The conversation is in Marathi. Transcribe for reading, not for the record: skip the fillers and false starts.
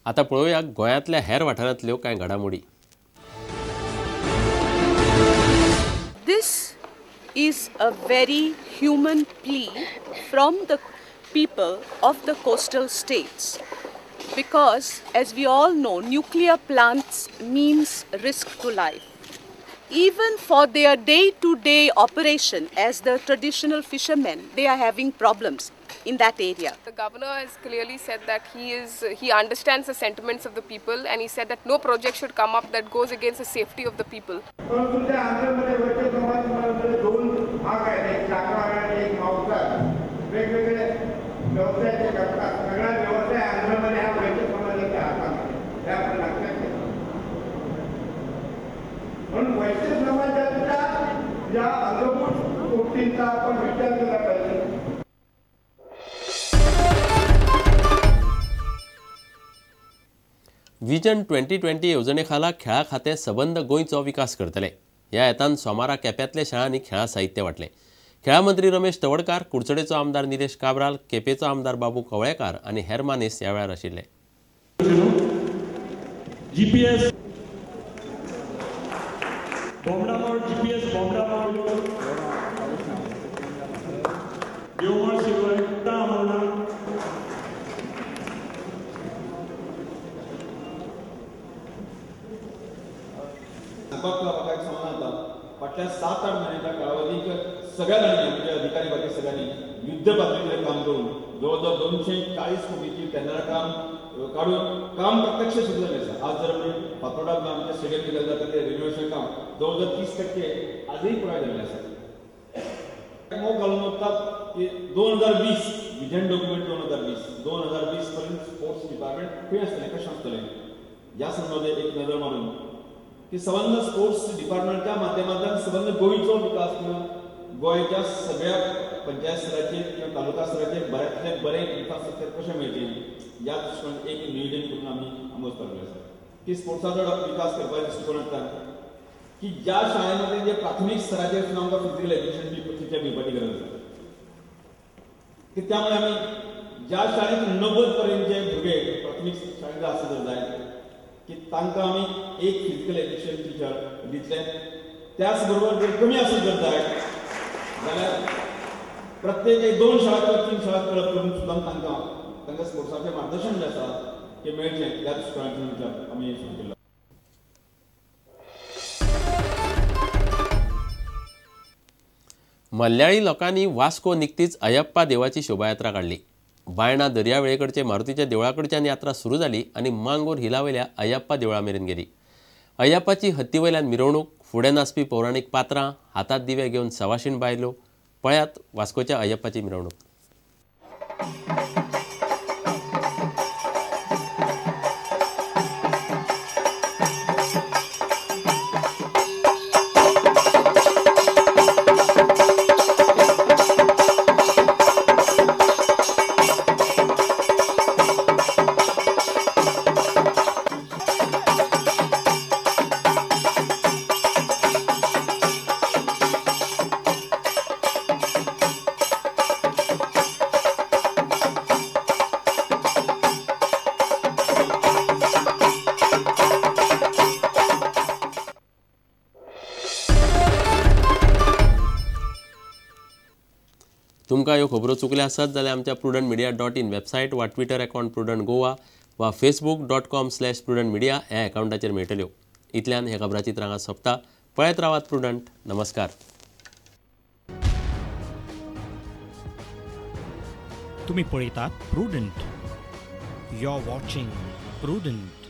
आता पळोवया गोंयांतल्या हेर वाठारांतल्यो कांय घडामोडी. This is a very human plea from the people of the coastal states because, as we all know, nuclear plants means risk to life. Even for their day-to-day operation as the traditional fishermen, they are having problems in that area. The governor has clearly said that he understands the sentiments of the people, and he said that no project should come up that goes against the safety of the people. Vision 2020 येवजणे खाला खेळा खातें सबंद गोंयचो विकास करतले. ह्या हेतान सोमारा केप्यांतल्या शाळांनी खेळा साहित्य वाटले. खेळा मंत्री रमेश तवडकार, कुडचडेंचो आमदार निलेश काब्राल, केपेंचो आमदार बाबू कवळेकार आनी हेर मानेस ह्या वेळार आशिल्ले. GPS फाटल्या 7-8 महिन्याच्या कालावधीत सगळ्या जाणांनी म्हणजे अधिकारी बाकी सगळ्यांनी युद्ध पातळीचेर काम करून जवळजवळ 240 कोटीची टेंडर काम काढून काम प्रत्यक्ष सुरू झाले आसा. आज जर आमी फातोर्डात आमच्या स्टेडियम केलें जाता ते रिनोवेशन काम जवळजवळ 30% आजही पुराय जाल्लें आसा. मोग घालून वतात की 2020 विजन डॉक्युमेंट 2020 पर्यंत स्पोर्ट्स डिपार्टमेंट खंय आसतलें, कशें आसतलें ह्या संदर्भात एक नजर मारून की सबंद स्पोर्ट्स डिपार्टमेंटच्या माध्यमांतल्यान सबंद गोंयचो विकास करून गोंयच्या सगळ्या पंचायत स्तराचेर किंवा तालुका स्तराचेर बऱ्यांतले बरें इन्फ्रास्ट्रक्चर कशें मेळचें ह्या दृश्टीकोनांत एक नियोजन करून आमी आमोज काडलें आसा की स्पोर्ट्साचो विकास करपाच्या दृश्टीकोनांतल्यान की ज्या शाळेमध्ये जे प्राथमीक स्तराचेर सुद्दां आमकां फिजिकल एज्युकेशन टिचर दिवपाची गरज आसा की त्यामुळे आमी ज्या शाळेंत 90% पर्यंतचे भुरगे प्राथमीक शाळेंत आसत जाय की तांकां आमी एक फिजिकल एज्युकेशन टिचर दितले. त्याच बरोबर जर कमी आसत जर जाय जाल्यार प्रत्येक 2 शाळा किंवा 3 शाळा कळप करून सुद्दां तांकां स्पोर्ट्साचें मार्गदर्शन जें आसा तें मेळचें ह्या दृश्टीकोनांतल्यान आमी सुरू केलां. मल्याळी लोकांनी वास्को निकतीच अयप्पा देवाची शोभायात्रा काढली. बायणा दर्यावेळेकडचे मारुतीच्या देवळाकडच्यान यात्रा सुरू जाली आनी मांगूर हिलावयल्या अयप्पा देवळा मेरेन गेली. अयप्पाची हत्तीवयल्यान मिरवणूक, फुडें नाचपी पौराणीक पात्रां, हातांत दिवे घेवन सवाशीण बायलो. पळयात वास्कोच्या अयप्पाची मिरवणूक. तुमकां ह्यो खबरो चुकल्या आसत जाल्यार आमच्या prudentmedia.in वेबसायट वा ट्विटर अकाउंट प्रुडंट गोवा वा facebook.com/prudentmedia ह्या अकाउंटाचेर मेळटल्यो. इतल्यान हे खबरां चित्रां सोंपता. पळयत रावात प्रुडंट. नमस्कार. तुम्ही पळयतात Prudent. You are watching prudent.